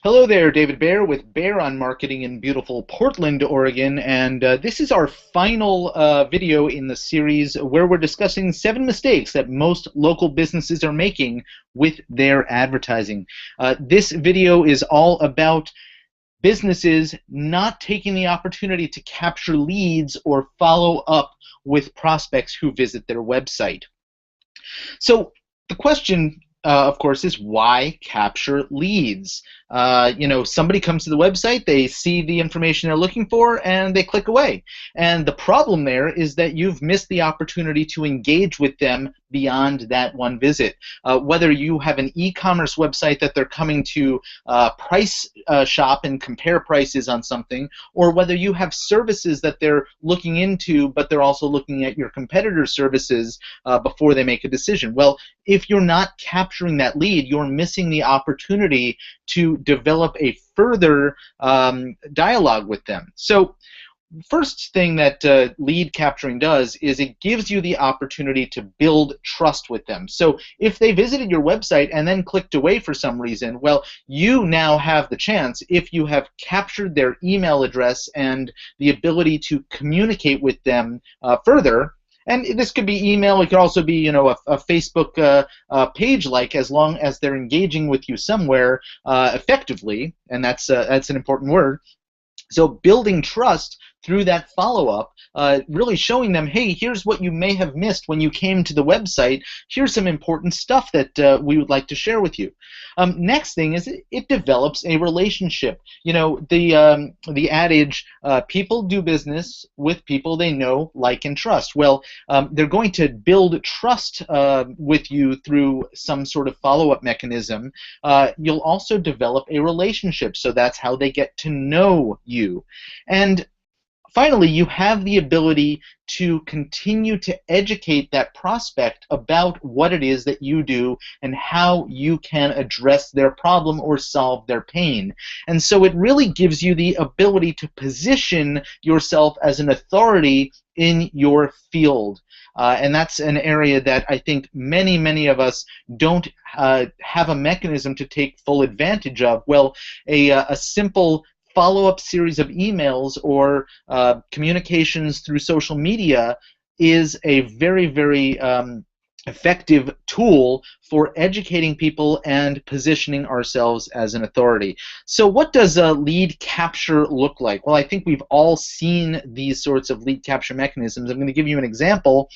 Hello there, David Baer with Baer on Marketing in beautiful Portland, Oregon, and this is our final video in the series where we're discussing 7 mistakes that most local businesses are making with their advertising. This video is all about businesses not taking the opportunity to capture leads or follow up with prospects who visit their website. So the question, of course, is why capture leads? Somebody comes to the website, they see the information they're looking for, and they click away. And the problem there is that you've missed the opportunity to engage with them beyond that one visit. Whether you have an e-commerce website that they're coming to price shop and compare prices on something, or whether you have services that they're looking into, but they're also looking at your competitors' services before they make a decision. Well, if you're not capturing that lead, you're missing the opportunity to develop a further dialogue with them. So first thing that lead capturing does is it gives you the opportunity to build trust with them. So if they visited your website and then clicked away for some reason, well, you now have the chance, if you have captured their email address and the ability to communicate with them further. And this could be email. It could also be, a Facebook page, like, as long as they're engaging with you somewhere effectively, and that's an important word. So building trust through that follow-up, really showing them, hey, here's what you may have missed when you came to the website. Here's some important stuff that we would like to share with you. Next thing is it develops a relationship. The adage, people do business with people they know, like, and trust. Well, they're going to build trust with you through some sort of follow-up mechanism. You'll also develop a relationship, so that's how they get to know you. And finally, you have the ability to continue to educate that prospect about what it is that you do and how you can address their problem or solve their pain. And so it really gives you the ability to position yourself as an authority in your field. And that's an area that I think many of us don't have a mechanism to take full advantage of. Well, a simple follow-up series of emails or communications through social media is a very effective tool for educating people and positioning ourselves as an authority. So what does a lead capture look like? Well, I think we've all seen these sorts of lead capture mechanisms. I'm going to give you an example.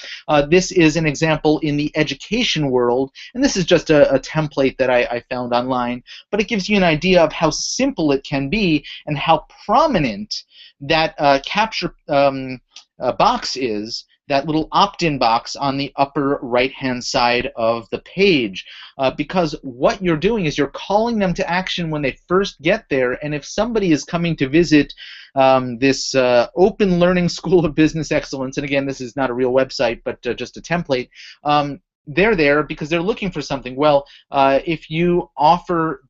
This is an example in the education world, and this is just a template that I found online, but it gives you an idea of how simple it can be and how prominent that capture box is, that little opt-in box on the upper right-hand side of the page. Because what you're doing is you're calling them to action when they first get there, and if somebody is coming to visit this Open Learning School of Business Excellence, and again, this is not a real website, but just a template, they're there because they're looking for something. Well, if you offer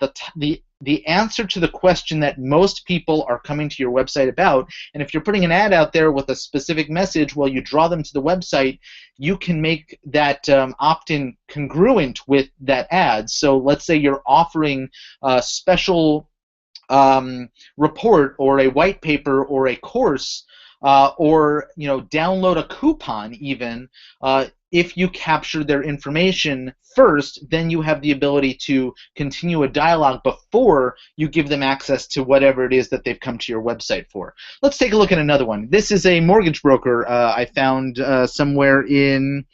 the answer to the question that most people are coming to your website about, and if you're putting an ad out there with a specific message, well, you draw them to the website, you can make that opt-in congruent with that ad. So let's say you're offering a special report or a white paper or a course, or download a coupon even. If you capture their information first, then you have the ability to continue a dialogue before you give them access to whatever it is that they've come to your website for. Let's take a look at another one. This is a mortgage broker I found somewhere in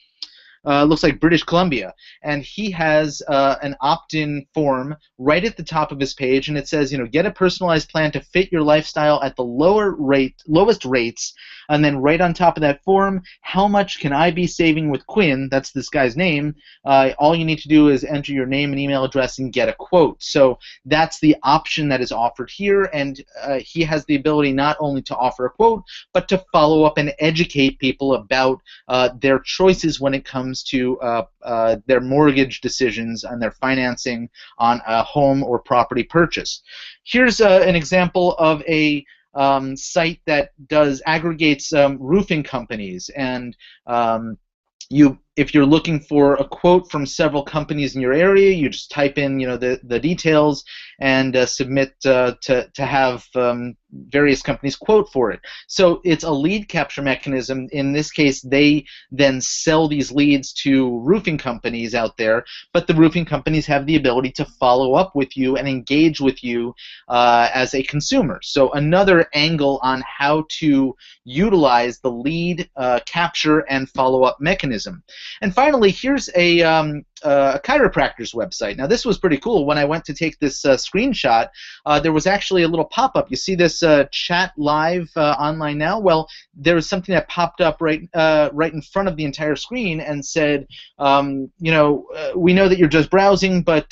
looks like British Columbia, and he has an opt-in form right at the top of his page, and it says, get a personalized plan to fit your lifestyle at the lowest rates, and then right on top of that form, how much can I be saving with Quinn? That's this guy's name. All you need to do is enter your name and email address and get a quote. So that's the option that is offered here, and he has the ability not only to offer a quote, but to follow up and educate people about their choices when it comes to their mortgage decisions and their financing on a home or property purchase. Here's an example of a site that aggregates roofing companies, and if you're looking for a quote from several companies in your area, you just type in, the details and submit to have various companies quote for it. So it's a lead capture mechanism. In this case, they then sell these leads to roofing companies out there, but the roofing companies have the ability to follow up with you and engage with you as a consumer. So another angle on how to utilize the lead capture and follow-up mechanism. And finally, here's a chiropractor's website. Now, this was pretty cool. When I went to take this screenshot, there was actually a little pop-up. You see this chat live online now? Well, there was something that popped up right in front of the entire screen and said, we know that you're just browsing, but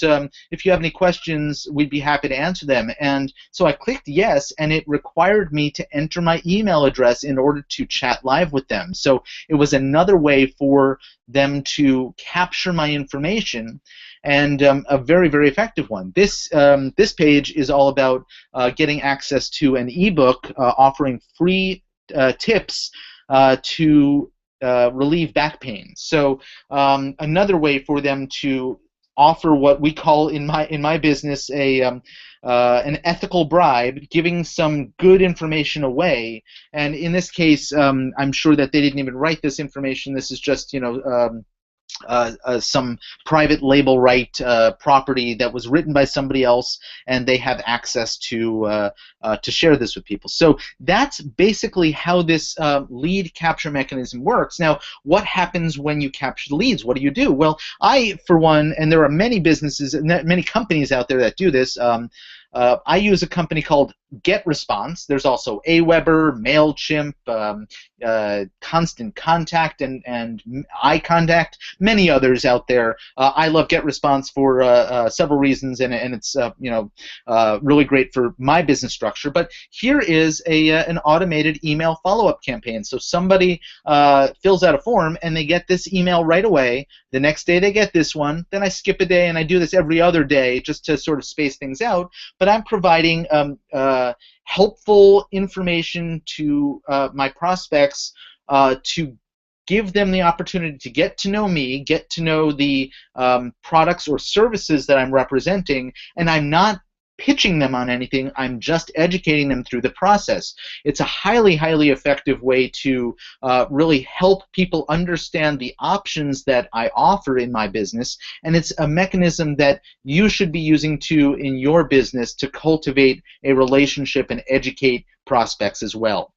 if you have any questions, we'd be happy to answer them. And so I clicked yes, and it required me to enter my email address in order to chat live with them. So it was another way for them to capture my information, and a very, very effective one. This page is all about getting access to an ebook offering free tips to relieve back pain. So another way for them to offer what we call in my business an ethical bribe, giving some good information away. And in this case, I'm sure that they didn't even write this information. This is just some private label right property that was written by somebody else, and they have access to share this with people. So that's basically how this lead capture mechanism works. Now, what happens when you capture the leads? What do you do? Well, I, for one, and there are many businesses and many companies out there that do this. I use a company called GetResponse. There's also Aweber, MailChimp, Constant Contact, and iContact, many others out there. I love GetResponse for several reasons, and it's really great for my business structure. But here is an automated email follow-up campaign. So somebody fills out a form, and they get this email right away. The next day they get this one. Then I skip a day, and I do this every other day just to sort of space things out. But I'm providing helpful information to my prospects to give them the opportunity to get to know me, get to know the products or services that I'm representing, and I'm not pitching them on anything. I'm just educating them through the process. It's a highly, highly effective way to really help people understand the options that I offer in my business, and it's a mechanism that you should be using too in your business to cultivate a relationship and educate prospects as well.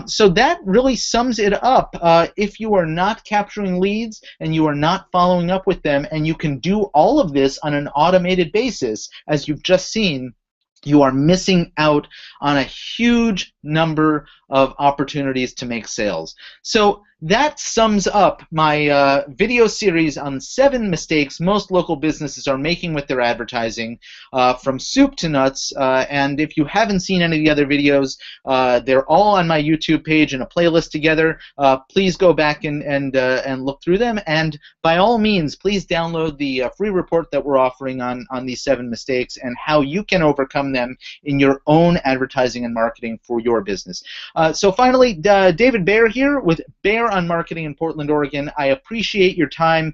So that really sums it up. If you are not capturing leads and you are not following up with them, and you can do all of this on an automated basis, as you've just seen, you are missing out on a huge number of opportunities to make sales. So that sums up my video series on 7 mistakes most local businesses are making with their advertising, from soup to nuts. And if you haven't seen any of the other videos, they're all on my YouTube page in a playlist together. Please go back and look through them. And by all means, please download the free report that we're offering on these 7 mistakes and how you can overcome them in your own advertising and marketing for your business. So finally, David Baer here with Baer on Marketing in Portland, Oregon. I appreciate your time.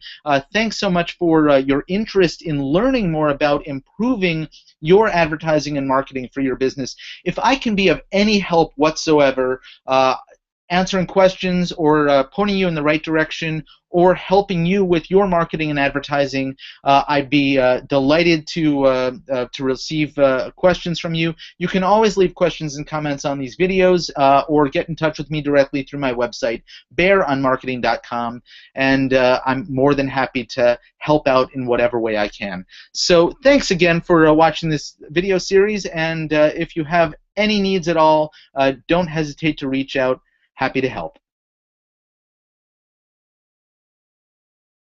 Thanks so much for your interest in learning more about improving your advertising and marketing for your business. If I can be of any help whatsoever, answering questions or pointing you in the right direction or helping you with your marketing and advertising, I'd be delighted to receive questions from you. You can always leave questions and comments on these videos or get in touch with me directly through my website, baeronmarketing.com, and I'm more than happy to help out in whatever way I can. So thanks again for watching this video series, and if you have any needs at all, don't hesitate to reach out. Happy to help.